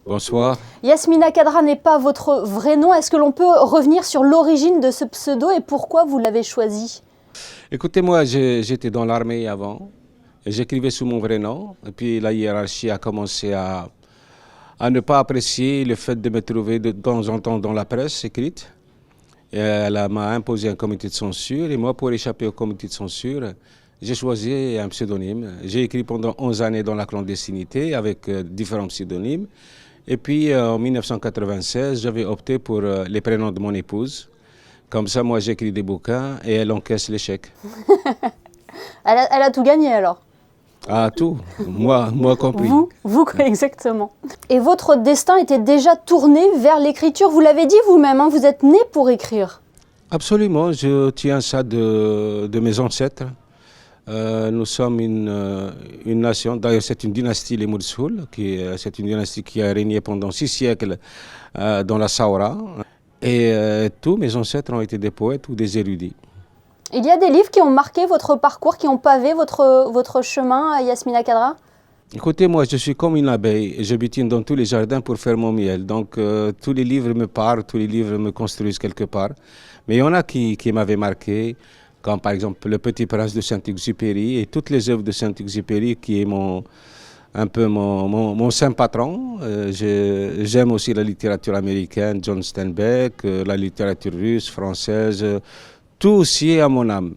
Bonsoir. Yasmina Khadra n'est pas votre vrai nom. Est-ce que l'on peut revenir sur l'origine de ce pseudo et pourquoi vous l'avez choisi? Écoutez, moi, j'étais dans l'armée avant. J'écrivais sous mon vrai nom. Et puis la hiérarchie a commencé à ne pas apprécier le fait de me trouver de temps en temps dans la presse écrite. Et m'a imposé un comité de censure. Et moi, pour échapper au comité de censure, j'ai choisi un pseudonyme. J'ai écrit pendant 11 années dans la clandestinité avec différents pseudonymes. Et puis en 1996, j'avais opté pour les prénoms de mon épouse. Comme ça, moi, j'écris des bouquins et elle encaisse les chèques. Elle a tout gagné alors? Ah, tout, moi compris. Vous, exactement. Et votre destin était déjà tourné vers l'écriture. Vous l'avez dit vous-même, hein, vous êtes né pour écrire. Absolument, je tiens ça de mes ancêtres. Nous sommes une nation, d'ailleurs c'est une dynastie, les Moursoul, c'est une dynastie qui a régné pendant 6 siècles dans la Sahara. Et tous mes ancêtres ont été des poètes ou des érudits. Il y a des livres qui ont marqué votre parcours, qui ont pavé votre chemin, Yasmina Khadra? Écoutez, moi je suis comme une abeille, je butine dans tous les jardins pour faire mon miel. Donc tous les livres me parlent, tous les livres me construisent quelque part. Mais il y en a qui m'avaient marqué, comme par exemple Le Petit Prince de Saint-Exupéry et toutes les œuvres de Saint-Exupéry qui est un peu mon saint patron. J'aime aussi la littérature américaine, John Steinbeck, la littérature russe, française, tout aussi est à mon âme.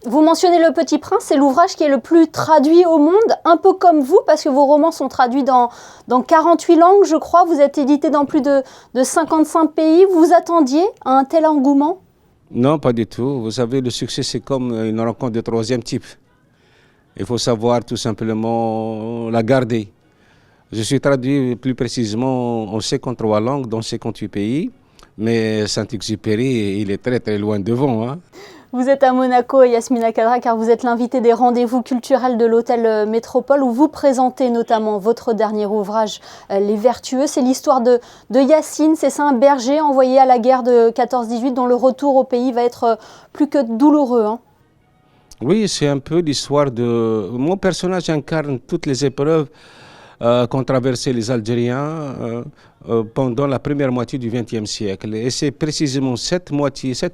Vous mentionnez Le Petit Prince, c'est l'ouvrage qui est le plus traduit au monde, un peu comme vous, parce que vos romans sont traduits dans 48 langues, je crois. Vous êtes édité dans plus de 55 pays. Vous attendiez à un tel engouement? Non, pas du tout. Vous savez, le succès, c'est comme une rencontre de troisième type. Il faut savoir tout simplement la garder. Je suis traduit plus précisément en 53 langues dans 58 pays, mais Saint-Exupéry, il est très très loin devant. Hein. Vous êtes à Monaco, Yasmina Khadra, car vous êtes l'invité des rendez-vous culturels de l'Hôtel Métropole, où vous présentez notamment votre dernier ouvrage, Les Vertueux. C'est l'histoire de Yacine, c'est ça, un berger envoyé à la guerre de 14-18, dont le retour au pays va être plus que douloureux. Hein. Oui, c'est un peu l'histoire de... Mon personnage incarne toutes les épreuves qu'ont traversé les Algériens pendant la première moitié du XXe siècle. Et c'est précisément cette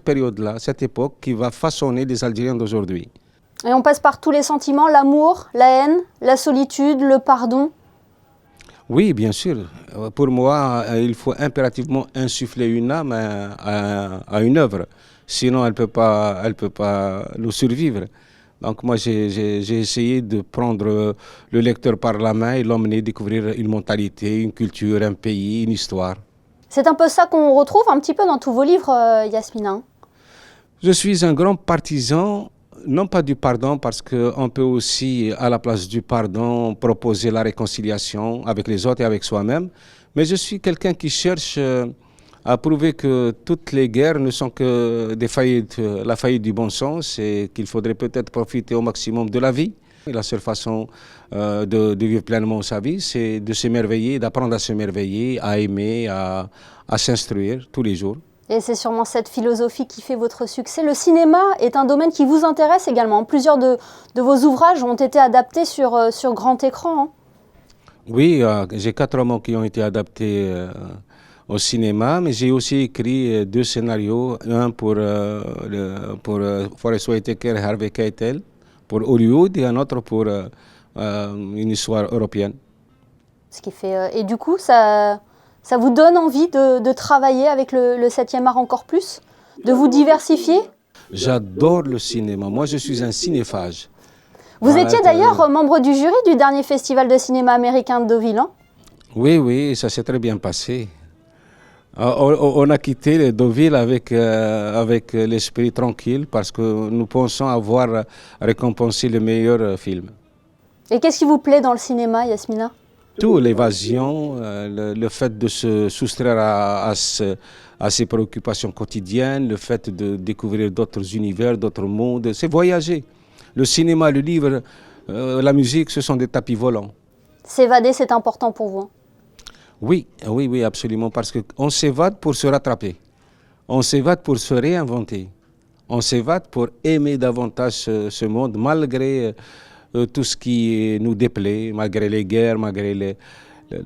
période-là, cette époque, qui va façonner les Algériens d'aujourd'hui. Et on passe par tous les sentiments, l'amour, la haine, la solitude, le pardon. Oui, bien sûr. Pour moi, il faut impérativement insuffler une âme à une œuvre. Sinon, elle peut pas nous survivre. Donc moi, j'ai essayé de prendre le lecteur par la main et l'emmener découvrir une mentalité, une culture, un pays, une histoire. C'est un peu ça qu'on retrouve un petit peu dans tous vos livres, Yasmina. Je suis un grand partisan, non pas du pardon, parce qu'on peut aussi, à la place du pardon, proposer la réconciliation avec les autres et avec soi-même. Mais je suis quelqu'un qui cherche à prouver que toutes les guerres ne sont que la faillite du bon sens et qu'il faudrait peut-être profiter au maximum de la vie. Et la seule façon de vivre pleinement sa vie, c'est de s'émerveiller, d'apprendre à s'émerveiller, à aimer, à s'instruire tous les jours. Et c'est sûrement cette philosophie qui fait votre succès. Le cinéma est un domaine qui vous intéresse également. Plusieurs de vos ouvrages ont été adaptés sur grand écran. Hein. Oui, j'ai 4 romans qui ont été adaptés au cinéma, mais j'ai aussi écrit 2 scénarios, un pour Forest Whitaker et Harvey Keitel, pour Hollywood, et un autre pour une histoire européenne. Ce qui fait, et du coup, ça vous donne envie de travailler avec le 7e art encore plus? De vous diversifier? J'adore le cinéma. Moi, je suis un cinéphage. Vous étiez d'ailleurs membre du jury du dernier festival de cinéma américain de Deauville, hein? Oui, ça s'est très bien passé. On a quitté Deauville avec l'esprit tranquille parce que nous pensons avoir récompensé le meilleur film. Et qu'est-ce qui vous plaît dans le cinéma, Yasmina? Tout, l'évasion, le fait de se soustraire à ses préoccupations quotidiennes, le fait de découvrir d'autres univers, d'autres mondes, c'est voyager. Le cinéma, le livre, la musique, ce sont des tapis volants. S'évader, c'est important pour vous? Oui, absolument, parce qu'on s'évade pour se rattraper. On s'évade pour se réinventer. On s'évade pour aimer davantage ce monde, malgré tout ce qui nous déplaît, malgré les guerres, malgré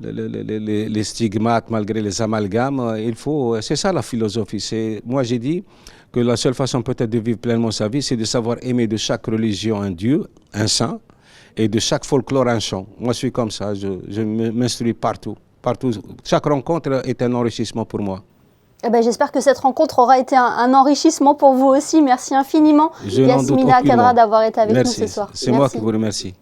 les stigmates, malgré les amalgames. C'est ça la philosophie. Moi, j'ai dit que la seule façon peut-être de vivre pleinement sa vie, c'est de savoir aimer de chaque religion un Dieu, un saint, et de chaque folklore un chant. Moi, je suis comme ça, je m'instruis partout. Chaque rencontre est un enrichissement pour moi. Eh ben, j'espère que cette rencontre aura été un enrichissement pour vous aussi. Merci infiniment, Yasmina Khadra, d'avoir été avec nous ce soir. C'est moi qui vous remercie.